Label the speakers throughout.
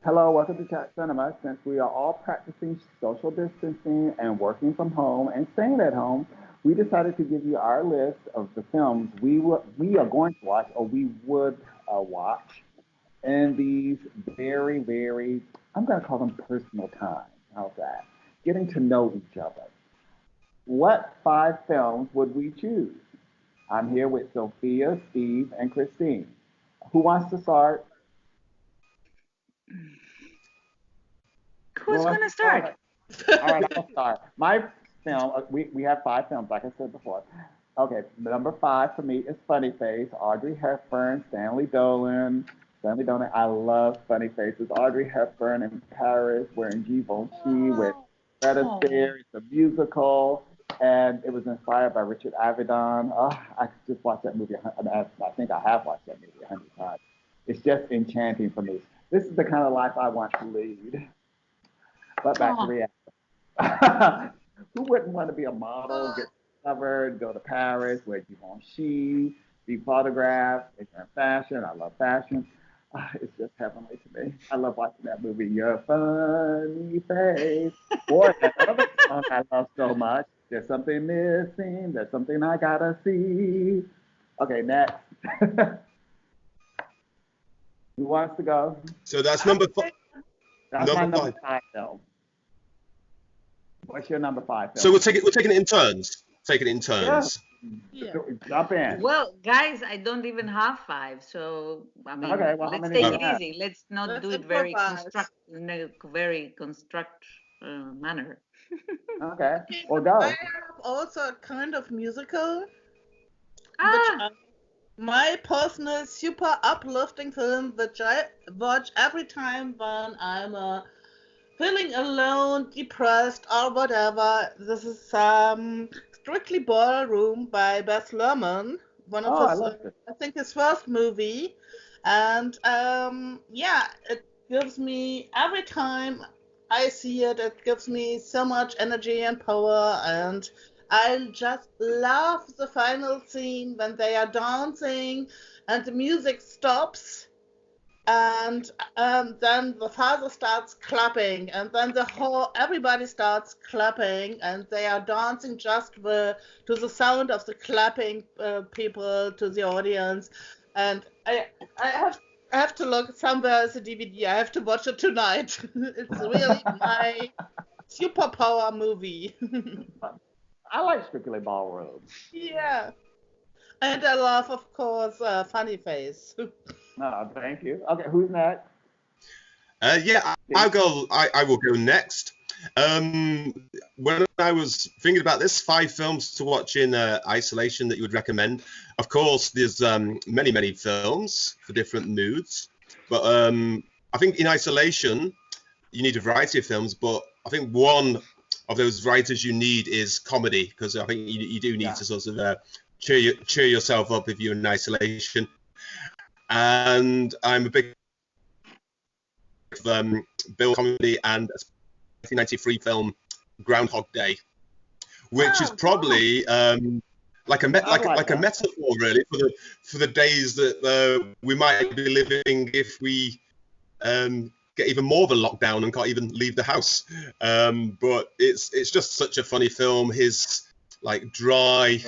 Speaker 1: Hello, welcome to Chat Cinema. Since we are all practicing social distancing and working from home and staying at home, we decided to give you our list of the films we are going to watch or we would watch in these very, I'm going to call them personal times. How's that? Getting to know each other. What five films would we choose? I'm here with Sophia, Steve, and Christine. Who wants to start? Who
Speaker 2: Who's
Speaker 1: wants
Speaker 2: gonna
Speaker 1: to
Speaker 2: start?
Speaker 1: start? All right, I'll start. My film, we have five films, like I said before. Okay, number five for me is Funny Face, Audrey Hepburn, Stanley Donen. I love Funny Faces. Audrey Hepburn in Paris wearing Givenchy with Fred
Speaker 2: Oh,
Speaker 1: Astaire. It's a musical, and it was inspired by Richard Avedon. Oh, I could just watch that movie. I think I have watched that movie 100 times. It's just enchanting for me. This is the kind of life I want to lead. But back to
Speaker 2: oh,
Speaker 1: reality. Who wouldn't want to be a model, get covered, go to Paris, wear Givenchy, be photographed, if you're in fashion? I love fashion. It's just heavenly to me. I love watching that movie, Your Funny Face. Boy, that other song I love so much. There's something missing. There's something I gotta see. Okay, next. Who wants to go?
Speaker 3: So that's
Speaker 4: I
Speaker 1: That's my
Speaker 3: number
Speaker 1: number
Speaker 3: five.
Speaker 1: five film. What's your number five
Speaker 3: So
Speaker 1: film, Christine?
Speaker 3: we're taking it in turns. Taking it in
Speaker 1: Yeah.
Speaker 3: turns.
Speaker 4: yeah.
Speaker 1: Jump in.
Speaker 2: well, guys, I don't even have five, so I
Speaker 1: Okay,
Speaker 2: mean,
Speaker 1: well, how
Speaker 2: let's
Speaker 1: many do
Speaker 2: take
Speaker 1: you
Speaker 3: Uh,
Speaker 2: it
Speaker 1: have?
Speaker 2: easy. Let's not do
Speaker 4: Let's
Speaker 2: it very
Speaker 4: improvise.
Speaker 2: construct in a very construct manner.
Speaker 1: Okay,
Speaker 4: Okay,
Speaker 1: well,
Speaker 4: I
Speaker 1: go.
Speaker 4: have also a kind of musical, which
Speaker 2: Ah,
Speaker 4: my personal super uplifting film, which I watch every time when I'm feeling alone, depressed, or whatever. This is Strictly Ballroom by Baz Luhrmann, one of
Speaker 1: Oh, I
Speaker 4: his,
Speaker 1: love this.
Speaker 4: I think, his first movie, and yeah, it gives me every time I see it, it gives me so much energy and power, and I just love the final scene when they are dancing and the music stops and then the father starts clapping and then the whole everybody starts clapping and they are dancing just to the sound of the clapping people to the audience and I have I have to look somewhere as a DVD. I have to watch it tonight. It's really my superpower movie.
Speaker 1: I like Strictly Ballroom.
Speaker 4: Yeah, and I love of course Funny Face.
Speaker 1: No, thank you. Okay, who's next?
Speaker 3: yeah,
Speaker 1: Steve.
Speaker 3: I will go next. When I was thinking about this, five films to watch in isolation that you would recommend. Of course, there's many films for different moods, but I think in isolation you need a variety of films. But I think one of those varieties you need is comedy, because I think you do need
Speaker 1: Yeah.
Speaker 3: to sort of cheer yourself up if you're in isolation. And I'm a big Bill comedy and a 1993 film Groundhog Day, which is
Speaker 2: oh, cool.
Speaker 3: probably
Speaker 1: I like
Speaker 3: like a
Speaker 1: that.
Speaker 3: metaphor really for the days that we might be living if we get even more of a lockdown and can't even leave the house. But it's just such a funny film. His like dry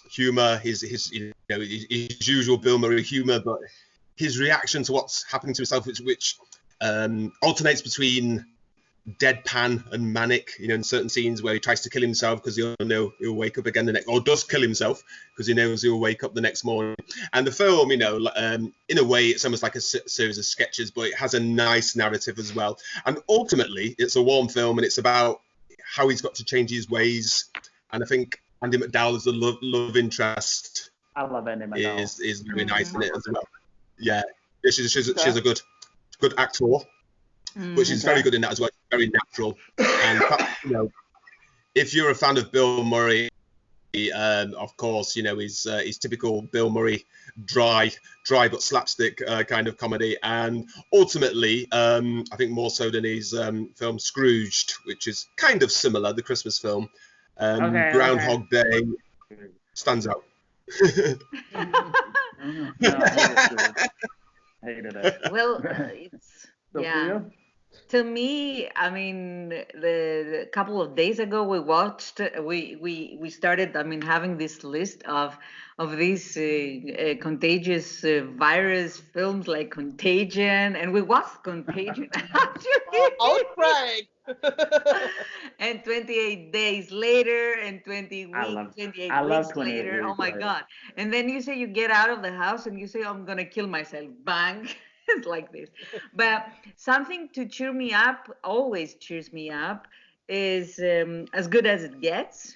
Speaker 3: humor, his his usual Bill Murray humor, but his reaction to what's happening to himself, which alternates between deadpan and manic, in certain scenes where he tries to kill himself because he'll know he'll wake up again the next, or does kill himself because he knows he'll wake up the next morning. And the film, in a way, it's almost like a series of sketches, but it has a nice narrative as well. And ultimately, it's a warm film, and it's about how he's got to change his ways. And I think Andy McDowell as a love interest
Speaker 1: I love Andy McDowell.
Speaker 3: is very nice in
Speaker 2: Mm,
Speaker 3: it as well. Yeah, she's
Speaker 1: Okay.
Speaker 3: a good actor, but
Speaker 2: mm.
Speaker 3: she's very
Speaker 1: Okay.
Speaker 3: good in that as well. Very natural. And if you're a fan of Bill Murray, of course, his typical Bill Murray dry but slapstick kind of comedy, and ultimately, I think more so than his film Scrooged, which is kind of similar, the Christmas film.
Speaker 1: Okay.
Speaker 3: Groundhog Day stands out.
Speaker 1: No, he was good. Hated it.
Speaker 2: Well, it's yeah.
Speaker 1: Sophia?
Speaker 2: To me, I mean, the couple of days ago we started, I mean, having this list of these contagious virus films like Contagion, and we watched Contagion actually.
Speaker 4: Outbreak.
Speaker 2: And 28 days later, and
Speaker 1: I love
Speaker 2: 28
Speaker 1: I love
Speaker 2: weeks
Speaker 1: 28
Speaker 2: later, oh
Speaker 1: weeks
Speaker 2: my
Speaker 1: later.
Speaker 2: God. And then you say you get out of the house and you say, I'm gonna kill myself. Bang. It's like this. But something to cheer me up, always cheers me up, is As Good as It Gets.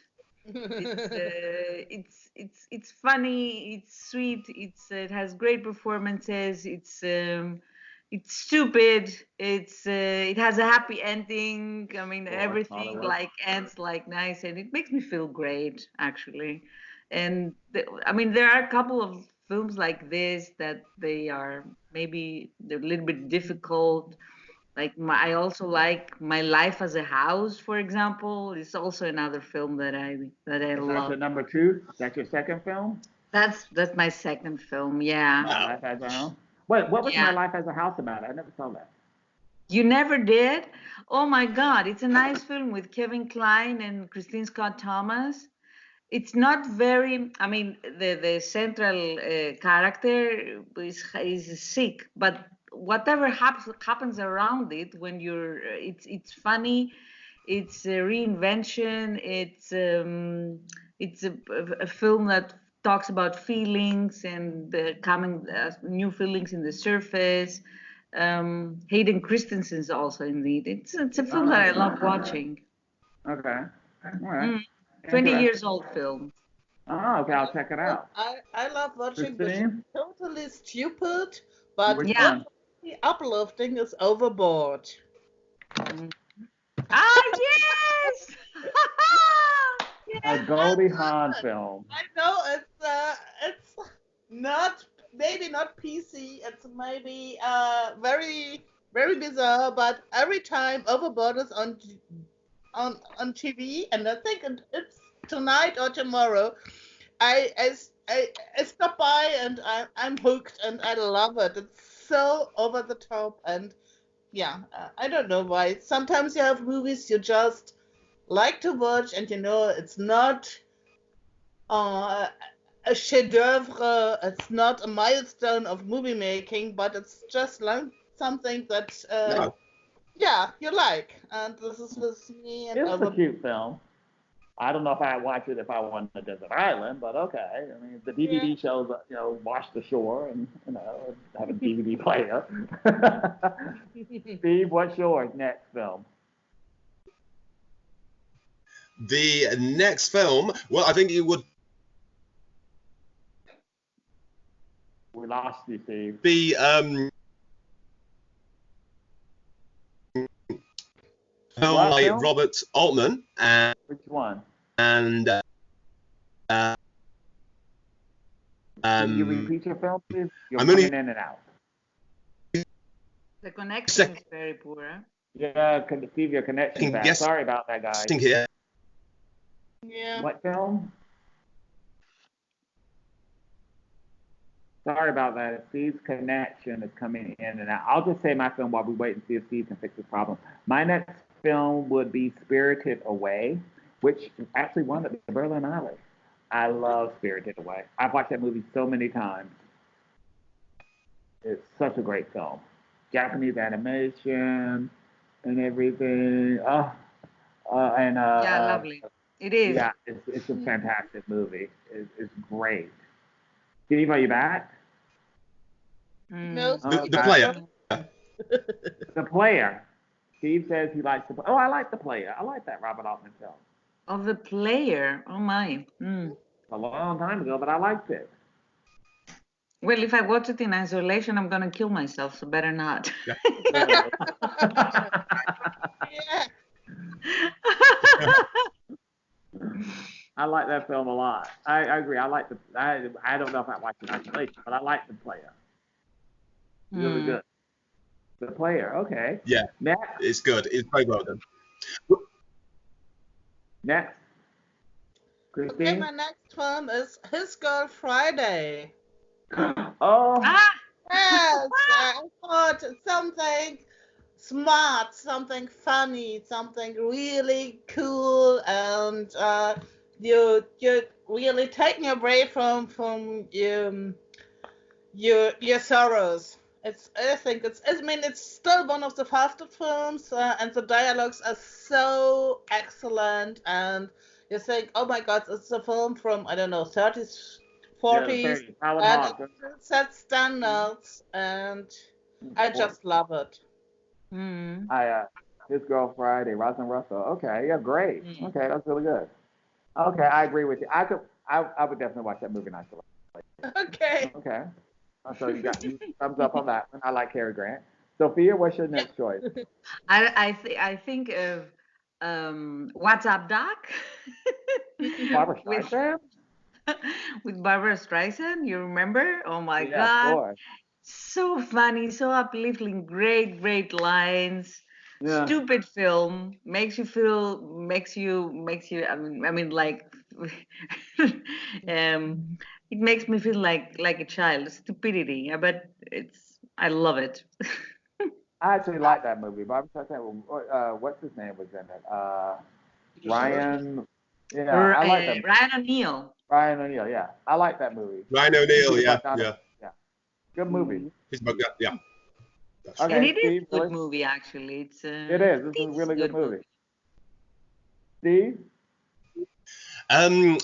Speaker 2: It's funny, it's sweet, it has great performances, it's stupid, it has a happy ending. I mean,
Speaker 1: Of course,
Speaker 2: everything
Speaker 1: Hollywood.
Speaker 2: like ends like nice, and it makes me feel great actually. And I mean, there are a couple of films like this that they're a little bit difficult. Like I also like My Life as a House, for example. It's also another film that I
Speaker 1: Is that
Speaker 2: love.
Speaker 1: your number two? That's your second film?
Speaker 2: That's my second film. Yeah,
Speaker 1: My Life as a House? Wait, what was My
Speaker 2: yeah.
Speaker 1: Life as a House about? I never saw that.
Speaker 2: You never did? Oh my God! It's a nice film with Kevin Kline and Christine Scott Thomas. It's not very. I mean, the central character is sick, but whatever happens around it when it's funny. It's a reinvention. It's a film that talks about feelings and coming new feelings in the surface. Hayden Christensen's also in it. It's a film that I love watching.
Speaker 1: Okay. All right.
Speaker 2: Mm, 20
Speaker 1: Interesting.
Speaker 2: years old film.
Speaker 1: Oh, okay, I'll check it out.
Speaker 4: I love watching the
Speaker 1: Christine,
Speaker 4: totally stupid, but
Speaker 1: which
Speaker 2: Yeah.
Speaker 1: one?
Speaker 4: totally uplifting is Overboard.
Speaker 2: Mm. Ah, yes!
Speaker 1: A
Speaker 2: Yes!
Speaker 1: Goldie Hawn film.
Speaker 4: I know it's not maybe not PC. It's maybe very bizarre. But every time Overboard is on TV, and I think it's tonight or tomorrow, I stop by and I'm hooked and I love it. It's so over the top and yeah, I don't know why. Sometimes you have movies you just like to watch and you know it's not uh, a chef d'oeuvre. It's not a milestone of movie making, but it's just like something that
Speaker 3: No.
Speaker 4: yeah you like. And this is with me and
Speaker 1: It's a
Speaker 4: over.
Speaker 1: cute film. I don't know if I'd watch it if I were on a desert island, but okay. I mean, the
Speaker 4: Yeah.
Speaker 1: DVD shows, Wash the Shore and, have a DVD player. Steve, what's yours next film?
Speaker 3: The next film, well, I think it would
Speaker 1: We lost you, Steve.
Speaker 3: be
Speaker 1: What
Speaker 3: film by
Speaker 1: film?
Speaker 3: Robert Altman
Speaker 1: Which one?
Speaker 3: and
Speaker 1: Can you repeat your film, please? You're
Speaker 3: I'm
Speaker 1: coming
Speaker 3: only
Speaker 1: in and out.
Speaker 2: The connection is very poor. Huh?
Speaker 1: Yeah, Steve, your connection's bad.
Speaker 3: guess-
Speaker 1: Sorry about that, guys.
Speaker 3: here.
Speaker 4: Yeah.
Speaker 1: What film? Sorry about that. Steve's connection is coming in and out. I'll just say my film while we wait and see if Steve can fix the problem. My next film would be Spirited Away, which actually won at the Berlinale. I love Spirited Away. I've watched that movie so many times. It's such a great film. Japanese animation and everything.
Speaker 2: Yeah, lovely. It is.
Speaker 1: Yeah, it's a fantastic movie. It's great. Steve, are you back?
Speaker 4: No,
Speaker 1: Oh,
Speaker 3: The player.
Speaker 1: The Player. Steve says he likes the. Oh, I like The Player. I like that Robert Altman film.
Speaker 2: Of the player. Oh my. Mm.
Speaker 1: A long time ago, but I liked it.
Speaker 2: Well, if I watch it in isolation, I'm gonna kill myself. So better not.
Speaker 4: yeah.
Speaker 1: I like that film a lot. I agree. I like the. I don't know if I watched it in isolation, but I like The Player. Really
Speaker 2: Mm.
Speaker 1: good. The Player. Okay.
Speaker 3: Yeah,
Speaker 1: Next.
Speaker 3: it's good. It's very well done.
Speaker 1: Next.
Speaker 4: Okay,
Speaker 1: Christine.
Speaker 4: my next film is His Girl Friday.
Speaker 1: Oh.
Speaker 2: Ah,
Speaker 4: Yes, I thought something smart, something funny, something really cool, and you're really taking away from your sorrows. I think I mean, it's still one of the fastest films, and the dialogues are so excellent. And you think, oh my God, it's a film from, I don't know, 30s,
Speaker 1: Yeah, the
Speaker 4: 40s,
Speaker 1: 30s. Howard
Speaker 4: and it
Speaker 1: Hawks.
Speaker 4: still sets standards, and I just love it.
Speaker 2: Mm.
Speaker 1: I His Girl Friday, Rosalind Russell. Okay, yeah, great.
Speaker 2: Mm.
Speaker 1: Okay, that's really good. Okay, I agree with you. I would definitely watch that movie in isolation.
Speaker 4: Okay.
Speaker 1: Okay. So you thumbs up on that one. I like Cary Grant. Sophia, what's your
Speaker 4: Yeah.
Speaker 1: next choice?
Speaker 2: I think of What's Up, Doc?
Speaker 1: Barbara
Speaker 2: with
Speaker 1: Streisand?
Speaker 2: with Barbara Streisand. You remember? Oh my
Speaker 1: Yeah, of
Speaker 2: God,
Speaker 1: course.
Speaker 2: so funny, so uplifting, great lines.
Speaker 1: Yeah.
Speaker 2: Stupid film makes you. I mean, like, it makes me feel like a child. Stupidity, but I love it.
Speaker 1: I actually like that movie. Barbara Streisand. What's his name was in it? Ryan. Yeah, I like that.
Speaker 2: Ryan O'Neal.
Speaker 1: Ryan O'Neal. Yeah, I like that movie.
Speaker 3: Ryan
Speaker 1: He
Speaker 3: O'Neill,
Speaker 1: was
Speaker 3: yeah,
Speaker 1: like Donovan.
Speaker 3: yeah.
Speaker 1: Yeah, good movie.
Speaker 2: Mm.
Speaker 3: He's about, yeah. That's
Speaker 2: And
Speaker 1: Okay,
Speaker 2: it is
Speaker 1: Steve,
Speaker 2: a good
Speaker 1: really?
Speaker 2: movie, actually.
Speaker 1: It is. This is a
Speaker 2: It's
Speaker 1: really good
Speaker 2: good
Speaker 1: movie.
Speaker 2: movie.
Speaker 1: Steve?
Speaker 3: Um,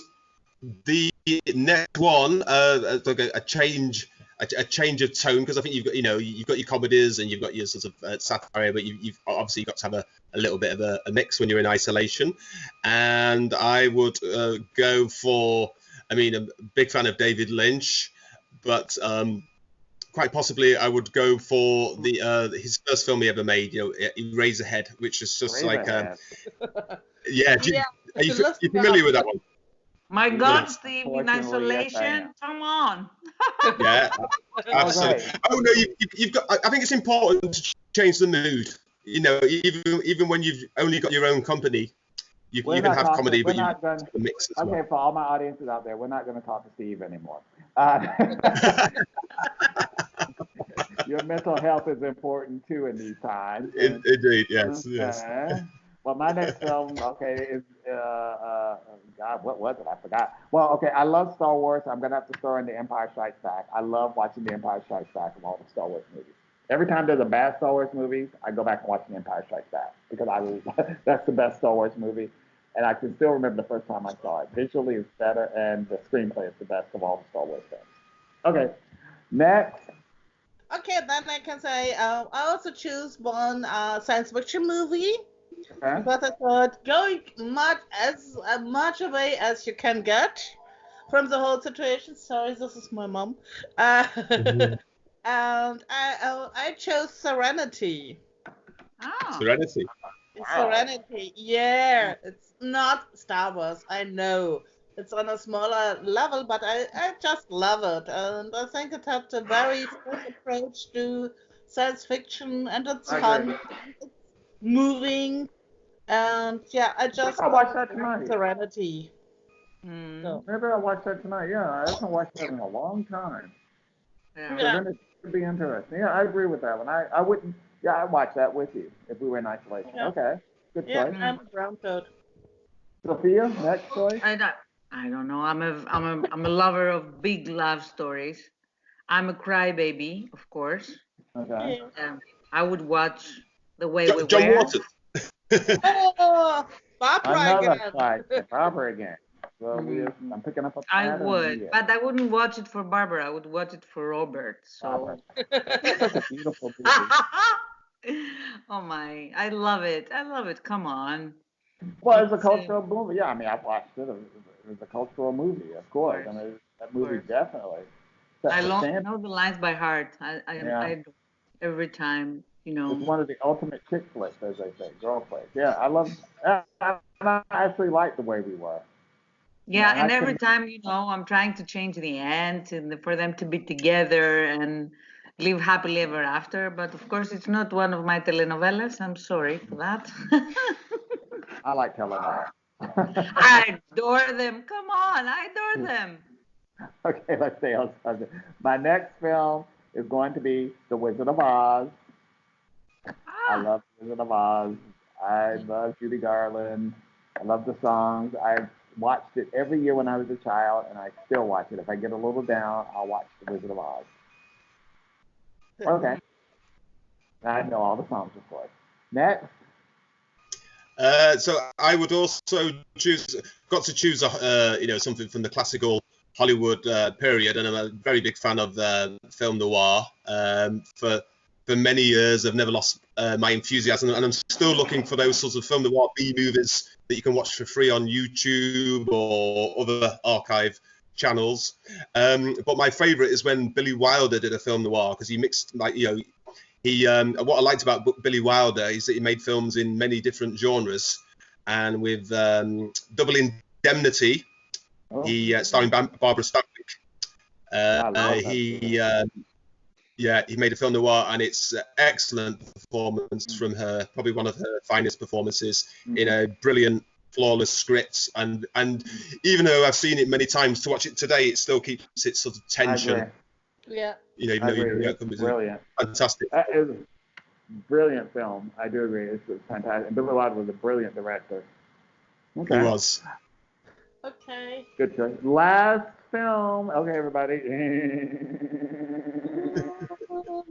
Speaker 3: the next one, like a change, a change of tone, because I think you've got your comedies and you've got your sort of satire, but you've obviously got to have a little bit of a mix when you're in isolation. And I would go for, I mean, I'm a big fan of David Lynch, but quite possibly I would go for the his first film he ever made, Eraserhead, which is just like,
Speaker 1: Razorhead.
Speaker 3: yeah.
Speaker 4: Yeah.
Speaker 3: Are you,
Speaker 4: To look
Speaker 3: you
Speaker 4: it up.
Speaker 3: familiar with that one?
Speaker 2: My
Speaker 1: Yes,
Speaker 2: God, Steve, in
Speaker 1: unfortunately, yes, I am.
Speaker 2: isolation, come on.
Speaker 3: Yeah,
Speaker 1: Oh,
Speaker 3: absolutely.
Speaker 1: great.
Speaker 3: Oh no, you've got. I think it's important to change the mood. Even when you've only got your own company, you
Speaker 1: We're
Speaker 3: can
Speaker 1: not
Speaker 3: have
Speaker 1: talking.
Speaker 3: comedy,
Speaker 1: We're
Speaker 3: but you
Speaker 1: not going.
Speaker 3: have a mix as well.
Speaker 1: Okay, for all my audiences out there, we're not going to talk to Steve anymore. Your mental health is important too in these times. And,
Speaker 3: Indeed, yes, yes.
Speaker 1: well, my next film, okay, is God, what was it? I forgot. Well, okay, I love Star Wars. I'm gonna have to throw in The Empire Strikes Back. I love watching The Empire Strikes Back from all the Star Wars movies. Every time there's a bad Star Wars movie, I go back and watch The Empire Strikes Back because that's the best Star Wars movie, and I can still remember the first time I saw it. Visually, it's better, and the screenplay is the best of all the Star Wars films. Okay, next.
Speaker 4: Okay, then I can say I also choose one science fiction movie.
Speaker 1: Okay.
Speaker 4: But I thought going much away as you can get from the whole situation. Sorry, this is my mom.
Speaker 3: Mhm.
Speaker 4: And I chose Serenity.
Speaker 2: Oh,
Speaker 3: Serenity.
Speaker 1: Wow.
Speaker 4: Serenity, yeah. It's not Star Wars, I know. It's on a smaller level, but I just love it. And I think it had a very fresh approach to science fiction, and it's
Speaker 1: I
Speaker 4: fun,
Speaker 1: agree.
Speaker 4: it's moving. And yeah, I just
Speaker 1: I'll watch that tonight.
Speaker 4: Serenity.
Speaker 2: mm,
Speaker 4: So
Speaker 1: Maybe I'll watch that tonight. Yeah, I haven't watched that in a long time.
Speaker 2: yeah.
Speaker 1: So
Speaker 4: yeah,
Speaker 1: then it could be interesting. Yeah, I agree with that one. I wouldn't. Yeah, I'd watch that with you if we were in isolation.
Speaker 4: yeah,
Speaker 1: Okay, good
Speaker 4: yeah.
Speaker 1: choice.
Speaker 4: I'm a brown toad.
Speaker 1: Sophia, next choice.
Speaker 2: I don't know. I'm a lover of big love stories. I'm a crybaby, of course.
Speaker 1: Okay.
Speaker 4: Yeah.
Speaker 2: Um, I would watch The Way We
Speaker 3: John
Speaker 2: Were.
Speaker 3: Waters.
Speaker 4: Oh, Barbara
Speaker 1: Another
Speaker 4: again.
Speaker 1: fight. Barbara again. So
Speaker 2: Mm,
Speaker 1: I'm picking up a
Speaker 2: I
Speaker 1: pattern
Speaker 2: would,
Speaker 1: here.
Speaker 2: but I wouldn't watch it for Barbara. I would watch it for Robert.
Speaker 1: Barbara.
Speaker 2: So,
Speaker 1: It's such a beautiful movie.
Speaker 2: oh my, I love it. I love it. Come on.
Speaker 1: Well, it's a
Speaker 2: It's
Speaker 1: cultural movie. Yeah, I mean, I've watched it. It's a cultural movie, of course. I
Speaker 2: course,
Speaker 1: mean, that
Speaker 2: of
Speaker 1: movie
Speaker 2: course.
Speaker 1: definitely
Speaker 2: I
Speaker 1: set the standard.
Speaker 2: know the lines by heart.
Speaker 1: Yeah.
Speaker 2: I do every time.
Speaker 1: It's one of the ultimate chick flicks, as they say, girl flicks. Yeah, I actually like The Way We Were.
Speaker 2: Yeah,
Speaker 1: And I
Speaker 2: and every
Speaker 1: can,
Speaker 2: time, I'm trying to change the end and for them to be together and live happily ever after. But of course, it's not one of my telenovelas. I'm sorry for that.
Speaker 1: I like telenovelas.
Speaker 2: I adore them. Come on, I adore them.
Speaker 1: Okay, let's see. My next film is going to be The Wizard of Oz. I
Speaker 2: Ah,
Speaker 1: love The Wizard of Oz. I love Judy Garland. I love the songs. I watched it every year when I was a child, and I still watch it. If I get a little down, I'll watch The Wizard of Oz. Okay. I know all the songs, of course. Next.
Speaker 3: So I would also got to choose something from the classical Hollywood period, and I'm a very big fan of film noir. For many years, I've never lost my enthusiasm, and I'm still looking for those sorts of film noir B movies that you can watch for free on YouTube or other archive channels. But my favourite is when Billy Wilder did a film noir, because he mixed what I liked about Billy Wilder is that he made films in many different genres, and with Double Indemnity, he starring Barbara Stanwyck. He made a film noir, and it's an excellent performance from her, probably one of her finest performances, in a brilliant, flawless script. And even though I've seen it many times, to watch it today, it still keeps its sort of tension.
Speaker 4: Yeah.
Speaker 3: Even though the outcome is
Speaker 1: brilliant.
Speaker 3: Fantastic.
Speaker 1: That is a brilliant film. I do agree. It's fantastic. And Billy Wilder was a brilliant director. Okay.
Speaker 3: He was.
Speaker 4: Okay.
Speaker 1: Good choice. Last film. Okay, everybody.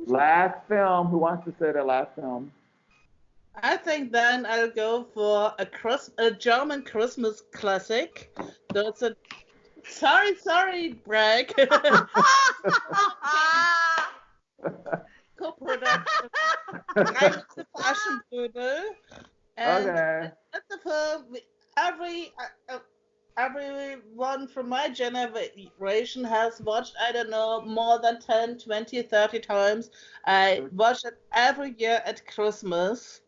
Speaker 1: Last film. Who wants to say their last film?
Speaker 4: I think then I'll go for a German Christmas classic. So it's a sorry, Bragg. Co-production. Reine Aschenbrödel. And
Speaker 1: Okay.
Speaker 4: that's a film everyone from my generation has watched, I don't know, more than 10, 20, 30 times. I watch it every year at Christmas.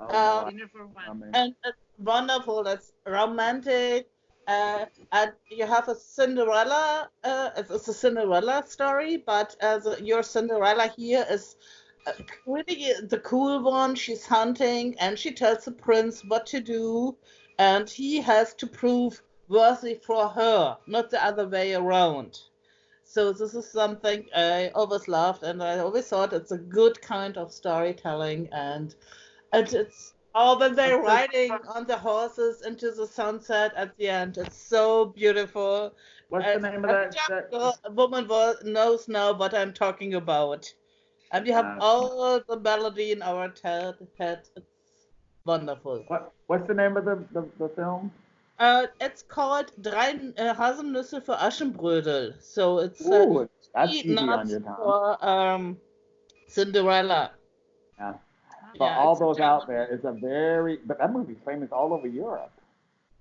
Speaker 1: Oh,
Speaker 2: Dinner for one.
Speaker 4: And it's wonderful. It's romantic. And you have a Cinderella. It's a Cinderella story, but your Cinderella here is really the cool one. She's hunting, and she tells the prince what to do, and he has to prove worthy for her, not the other way around. So this is something I always loved, and I always thought it's a good kind of storytelling, and it's when they're riding on the horses into the sunset at the end. It's so beautiful.
Speaker 1: What's the name of that?
Speaker 4: A woman knows now what I'm talking about. And we have all the melody in our head. It's wonderful.
Speaker 1: What's the name of the film?
Speaker 4: It's called Drei Haselnüsse für Aschenbrödel. So it's
Speaker 1: that's easy on your tongue.
Speaker 4: For Cinderella.
Speaker 1: Yeah. For all those out there, but that movie's famous all over Europe.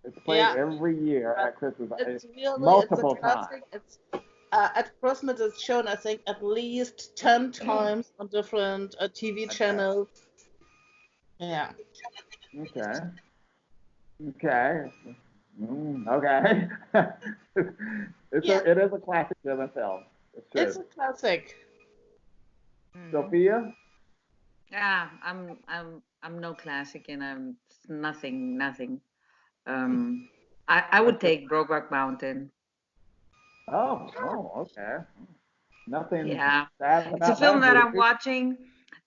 Speaker 1: It's played every year at Christmas.
Speaker 4: It's really
Speaker 1: multiple times.
Speaker 4: It's at Christmas it's shown, I think, at least 10 times on different TV channels. Yeah.
Speaker 1: Okay. Okay. Okay. It is a classic German film. It's true.
Speaker 4: It's a classic.
Speaker 1: Sophia?
Speaker 2: Yeah, I'm no classic, and I'm nothing. I would take Brokeback Mountain.
Speaker 1: Oh, okay. Nothing.
Speaker 2: Yeah,
Speaker 1: Sad
Speaker 2: it's a
Speaker 1: about
Speaker 2: film that
Speaker 1: movie.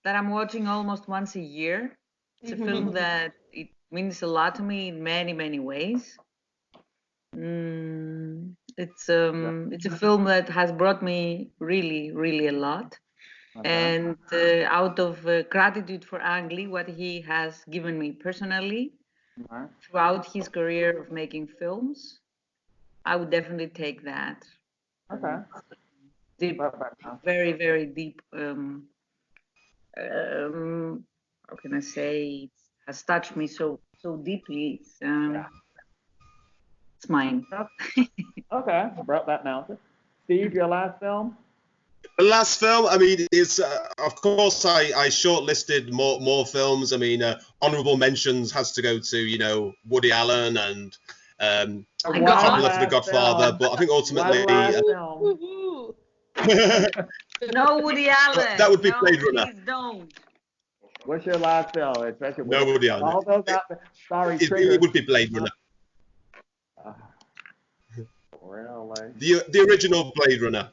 Speaker 2: I'm watching almost once a year. It's a film that it means a lot to me in many ways. It's a film that has brought me really a lot.
Speaker 1: Okay.
Speaker 2: And out of gratitude for Ang Lee, what he has given me personally throughout his career of making films, I would definitely take that.
Speaker 1: Okay.
Speaker 2: Deep, very deep. How can I say? It has touched me so deeply. It's mine.
Speaker 1: Okay. Brokeback Mountain. Steve, your last film?
Speaker 3: The last film, I mean, is of course I shortlisted more films. I mean, honourable mentions has to go to Woody Allen and Coppola for The Godfather, but I think ultimately
Speaker 2: no Woody Allen.
Speaker 3: That would be Blade Runner.
Speaker 2: Please don't.
Speaker 1: What's your last film?
Speaker 3: No Woody Allen.
Speaker 1: All those out there. Sorry,
Speaker 3: it would be Blade Runner.
Speaker 1: Really?
Speaker 3: The original Blade Runner.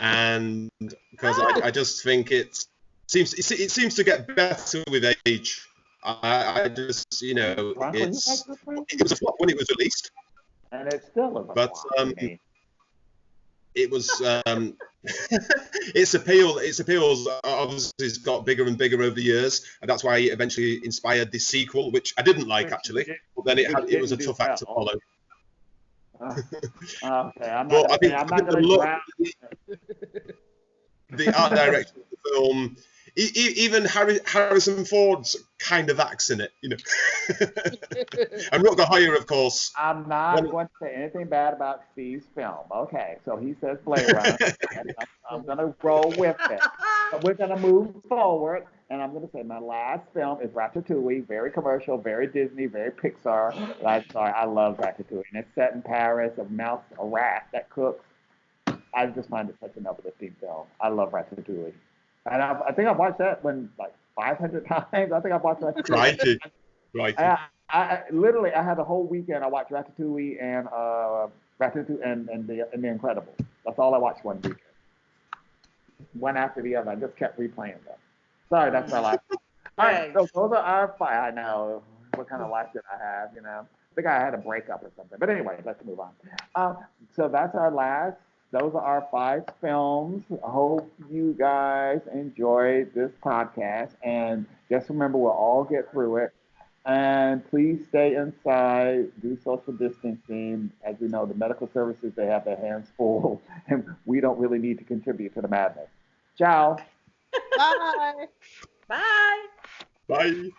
Speaker 3: and because I just think it seems to get better with age. I just, you know,
Speaker 1: Bronco, you like
Speaker 3: it
Speaker 1: this movie?
Speaker 3: was a flop when it was released,
Speaker 1: And it still is a
Speaker 3: but
Speaker 1: flop to me.
Speaker 3: it was its appeals obviously has got bigger and bigger over the years, and that's why it eventually inspired this sequel, which I didn't like actually, but then it was a tough act to follow.
Speaker 1: Okay, I'm
Speaker 3: But
Speaker 1: not
Speaker 3: I think
Speaker 1: going to
Speaker 3: look,
Speaker 1: drown.
Speaker 3: the art direction of the film, even Harrison Ford's kind of acts in it, you know. And Rutger Hauer, of course.
Speaker 1: I'm not going to say anything bad about Steve's film. Okay, so he says Blade Runner. I'm going to roll with it. But we're going to move forward, and I'm going to say my last film is Ratatouille. Very commercial, very Disney, very Pixar. I'm sorry, I love Ratatouille. And it's set in Paris, a rat that cooks. I just find it such an uplifting film. I love Ratatouille. And I think I've watched that one like 500 times. I think I've watched Ratatouille.
Speaker 3: Right.
Speaker 1: I literally I had a whole weekend. I watched Ratatouille and the Incredibles. That's all I watched one weekend. One after the other. I just kept replaying them. Sorry, that's my life. All right, so those are our five. I know. What kind of life did I have? You know, I think I had a breakup or something. But anyway, let's move on. So that's our last. Those are our 5 films. I hope you guys enjoyed this podcast. And just remember, we'll all get through it. And please stay inside, do social distancing. As we know, the medical services, they have their hands full, and we don't really need to contribute to the madness. Ciao.
Speaker 4: Bye.
Speaker 2: Bye.
Speaker 3: Bye.